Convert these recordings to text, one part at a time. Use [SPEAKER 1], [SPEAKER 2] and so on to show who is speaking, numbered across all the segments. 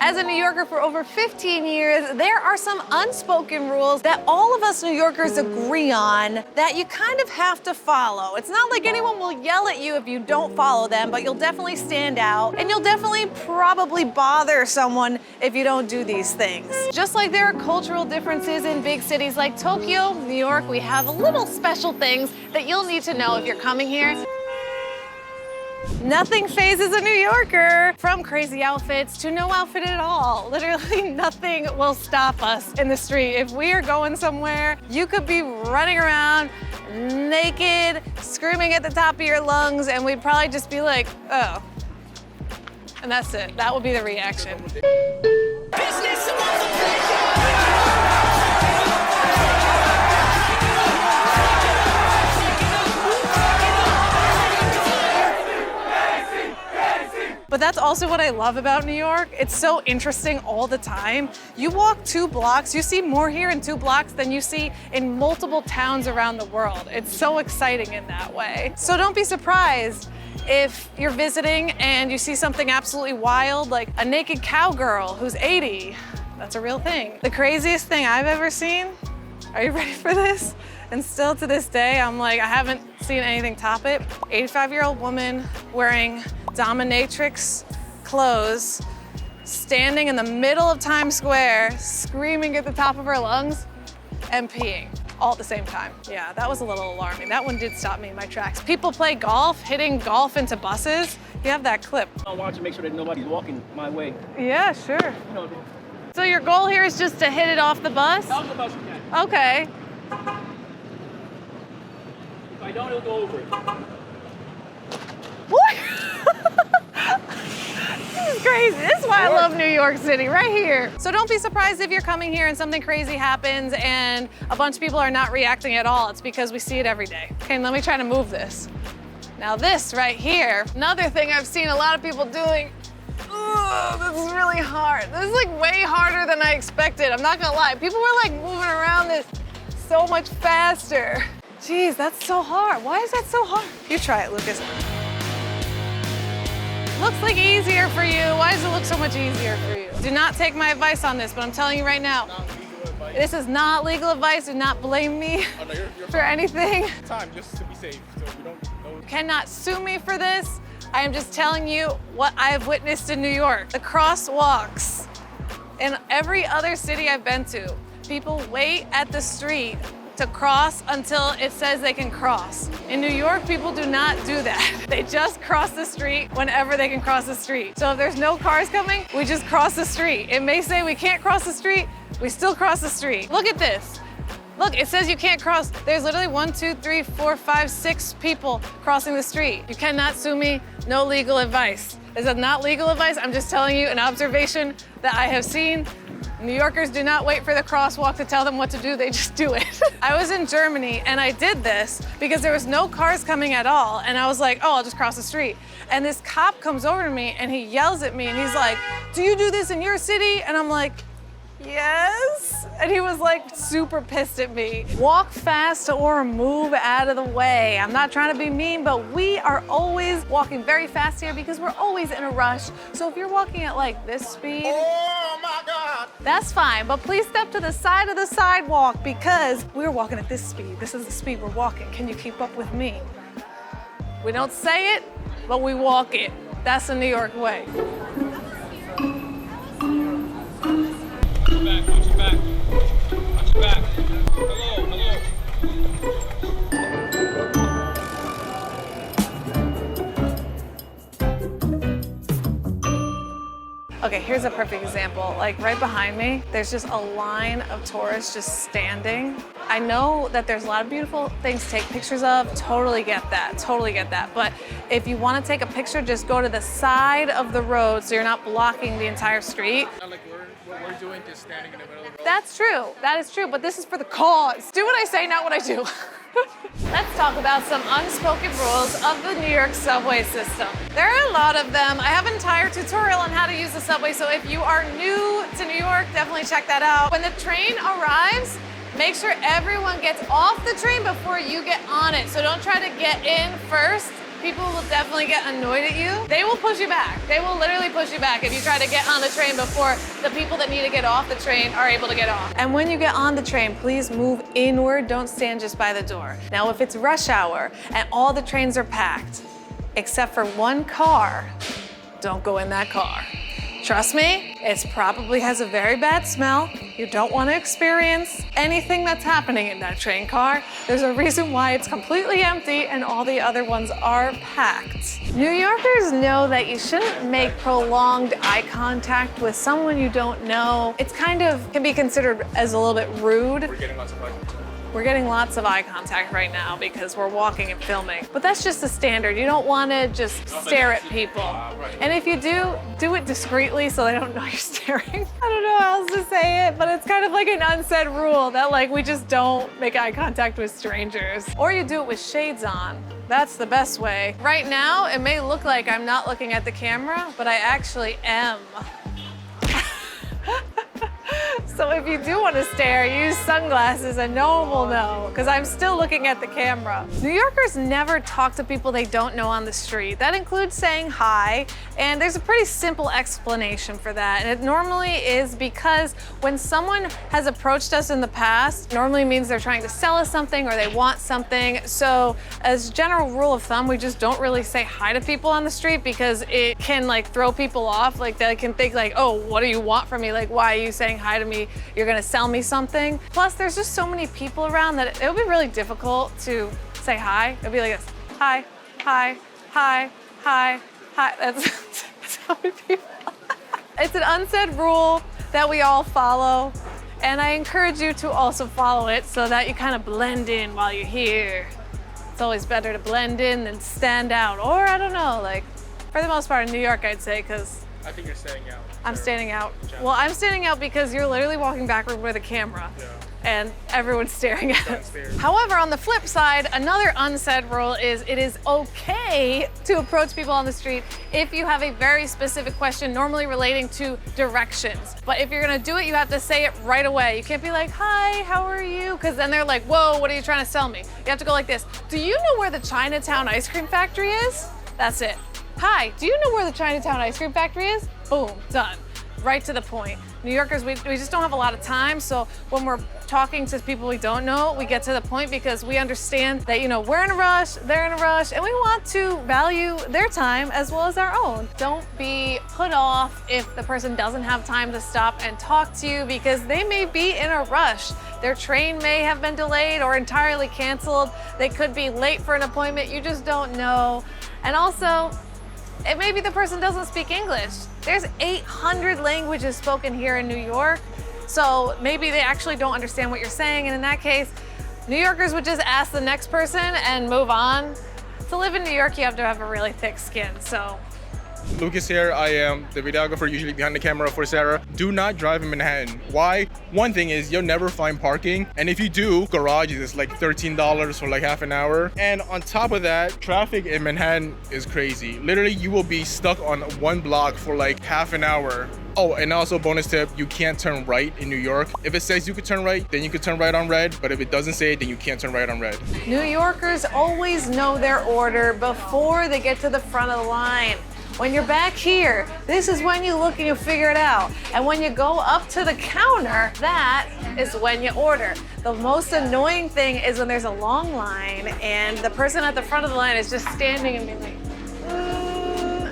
[SPEAKER 1] As a New Yorker for over 15 years, there are some unspoken rules that all of us New Yorkers agree on that you kind of have to follow. It's not like anyone will yell at you if you don't follow them, but you'll definitely stand out, and you'll definitely probably bother someone if you don't do these things. Just like there are cultural differences in big cities like Tokyo, New York, we have little special things that you'll need to know if you're coming here. Nothing phases a New Yorker, from crazy outfits to no outfit at all. Literally nothing will stop us in the street. If we are going somewhere, you could be running around naked, screaming at the top of your lungs, and we'd probably just be like, oh. And that's it. That would be the reaction. But that's also what I love about New York. It's so interesting all the time. You walk 2 blocks, you see more here in 2 blocks than you see in multiple towns around the world. It's so exciting in that way. So don't be surprised if you're visiting and you see something absolutely wild, like a naked cowgirl who's 80. That's a real thing. The craziest thing I've ever seen, are you ready for this? And still to this day, I'm like, I haven't seen anything top it. 85-year-old woman wearing dominatrix clothes, standing in the middle of Times Square, screaming at the top of her lungs and peeing all at the same time. Yeah, that was a little alarming. That one did stop me in my tracks. People play golf, hitting golf into buses. You have that clip.
[SPEAKER 2] I want to make sure that nobody's walking my way.
[SPEAKER 1] Yeah, sure.
[SPEAKER 2] You know,
[SPEAKER 1] So your goal here is just to hit it off the bus?
[SPEAKER 2] off the bus you can.
[SPEAKER 1] Okay.
[SPEAKER 2] If I don't, it'll go over it.
[SPEAKER 1] What? This is crazy. This is why I love New York City, right here. So don't be surprised if you're coming here and something crazy happens and a bunch of people are not reacting at all. It's because we see it every day. Okay, let me try to move this. Now this right here, another thing I've seen a lot of people doing. Ugh, this is really hard. This is like way harder than I expected. I'm not gonna lie. People were like moving around this so much faster. Jeez, that's so hard. Why is that so hard? You try it, Lucas. Looks like easier for you. Why does it look so much easier for you? Do not take my advice on this, but I'm telling you right now, this is not legal advice. Do not blame me for anything.
[SPEAKER 3] Time just to be safe, so we don't know.
[SPEAKER 1] You cannot sue me for this. I am just telling you what I have witnessed in New York. The crosswalks in every other city I've been to, people wait at the street to cross until it says they can cross. In New York, people do not do that. They just cross the street whenever they can cross the street. So if there's no cars coming, we just cross the street. It may say we can't cross the street, we still cross the street. Look at this. Look, it says you can't cross. There's literally 1, 2, 3, 4, 5, 6 people crossing the street. You cannot sue me, no legal advice. This is not legal advice, I'm just telling you an observation that I have seen. New Yorkers do not wait for the crosswalk to tell them what to do, they just do it. I was in Germany and I did this because there was no cars coming at all. And I was like, oh, I'll just cross the street. And this cop comes over to me and he yells at me and he's like, do you do this in your city? And I'm like, yes. And he was like super pissed at me. Walk fast or move out of the way. I'm not trying to be mean, but we are always walking very fast here because we're always in a rush. So if you're walking at like this speed,
[SPEAKER 3] Oh my God!
[SPEAKER 1] that's fine, but please step to the side of the sidewalk because we're walking at this speed. This is the speed we're walking. Can you keep up with me? We don't say it, but we walk it. That's the New York way.
[SPEAKER 2] Back, watch your back. Watch your back. Hello, hello.
[SPEAKER 1] Okay, here's a perfect example. Like right behind me, there's just a line of tourists just standing. I know that there's a lot of beautiful things to take pictures of. Totally get that, totally get that. But if you want to take a picture, just go to the side of the road so you're not blocking the entire street.
[SPEAKER 3] Not like what we're doing, just standing in the middle of the road.
[SPEAKER 1] That's true, that is true, but this is for the cause. Do what I say, not what I do. Let's talk about some unspoken rules of the New York subway system. There are a lot of them. I have an entire tutorial on how to use the subway, so if you are new to New York, definitely check that out. When the train arrives, make sure everyone gets off the train before you get on it. So don't try to get in first People will definitely get annoyed at you. They will push you back. They will literally push you back if you try to get on the train before the people that need to get off the train are able to get off. And when you get on the train, please move inward. Don't stand just by the door. Now, if it's rush hour and all the trains are packed, except for one car, don't go in that car. Trust me, it probably has a very bad smell. You don't want to experience anything that's happening in that train car. There's a reason why it's completely empty and all the other ones are packed. New Yorkers know that you shouldn't make prolonged eye contact with someone you don't know. It's kind of can be considered as a little bit rude. We're getting lots of eye contact right now because we're walking and filming. But that's just the standard. You don't want to just stare at people. And if you do it discreetly so they don't know you're staring. I don't know how else to say it, but it's kind of like an unsaid rule that like we just don't make eye contact with strangers. Or you do it with shades on. That's the best way. Right now, it may look like I'm not looking at the camera, but I actually am. So if you do want to stare, use sunglasses and no one will know, because I'm still looking at the camera. New Yorkers never talk to people they don't know on the street. That includes saying hi, and there's a pretty simple explanation for that. And it normally is because when someone has approached us in the past, normally means they're trying to sell us something or they want something. So as a general rule of thumb, we just don't really say hi to people on the street because it can like throw people off. Like they can think like, oh, what do you want from me? Like, why are you saying hi to me? You're gonna sell me something. Plus, there's just so many people around that it would be really difficult to say hi. It'd be like this, hi, hi, hi, hi, hi. That's how many people. It's an unsaid rule that we all follow, and I encourage you to also follow it so that you kind of blend in while you're here. It's always better to blend in than stand out, or I don't know, like, for the most part in New York, I'd say, because
[SPEAKER 3] I think you're standing out.
[SPEAKER 1] I'm standing out. Well, I'm standing out because you're literally walking backward with a camera. Yeah. And everyone's staring at us. However, on the flip side, another unsaid rule is it is okay to approach people on the street if you have a very specific question, normally relating to directions. But if you're gonna do it, you have to say it right away. You can't be like, hi, how are you? Because then they're like, whoa, what are you trying to sell me? You have to go like this. Do you know where the Chinatown ice cream factory is? That's it. Hi, do you know where the Chinatown ice cream factory is? Boom, done. Right to the point. New Yorkers, we just don't have a lot of time, so when we're talking to people we don't know, we get to the point because we understand that, you know, we're in a rush, they're in a rush, and we want to value their time as well as our own. Don't be put off if the person doesn't have time to stop and talk to you because they may be in a rush. Their train may have been delayed or entirely canceled. They could be late for an appointment, you just don't know. And also, it may be the person doesn't speak English. There's 800 languages spoken here in New York, so maybe they actually don't understand what you're saying, and in that case, New Yorkers would just ask the next person and move on. To live in New York, you have to have a really thick skin, so.
[SPEAKER 3] Lucas here, I am the videographer usually behind the camera for Sarah. Do not drive in Manhattan. Why? One thing is you'll never find parking, and if you do, garages is like $13 for like half an hour. And on top of that, traffic in Manhattan is crazy. Literally, you will be stuck on one block for like half an hour. Oh, and also bonus tip, you can't turn right in New York. If it says you could turn right, then you could turn right on red, but if it doesn't say it, then you can't turn right on red.
[SPEAKER 1] New Yorkers always know their order before they get to the front of the line. When you're back here, this is when you look and you figure it out. And when you go up to the counter, that is when you order. The most annoying thing is when there's a long line and the person at the front of the line is just standing and being like,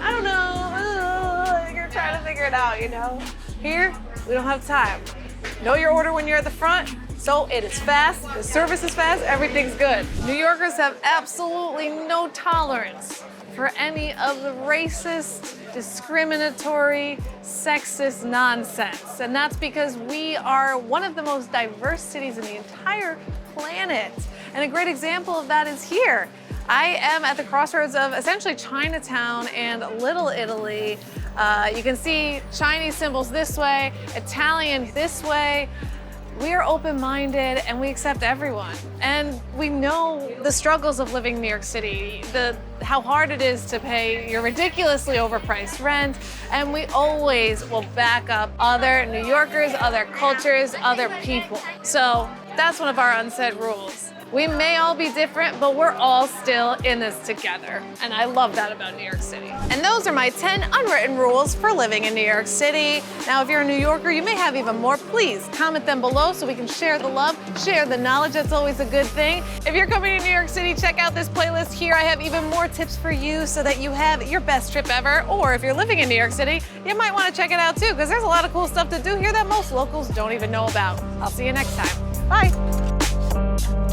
[SPEAKER 1] I don't know, you're trying to figure it out, you know? Here, we don't have time. Know your order when you're at the front, so it is fast, the service is fast, everything's good. New Yorkers have absolutely no tolerance for any of the racist, discriminatory, sexist nonsense. And that's because we are one of the most diverse cities in the entire planet. And a great example of that is here. I am at the crossroads of essentially Chinatown and Little Italy. You can see Chinese symbols this way, Italian this way. We are open-minded and we accept everyone. And we know the struggles of living in New York City, how hard it is to pay your ridiculously overpriced rent, and we always will back up other New Yorkers, other cultures, other people. So that's one of our unsaid rules. We may all be different, but we're all still in this together. And I love that about New York City. And those are my 10 unwritten rules for living in New York City. Now, if you're a New Yorker, you may have even more. Please comment them below so we can share the love, share the knowledge. That's always a good thing. If you're coming to New York City, check out this playlist here. I have even more tips for you so that you have your best trip ever. Or if you're living in New York City, you might want to check it out too, because there's a lot of cool stuff to do here that most locals don't even know about. I'll see you next time. Bye.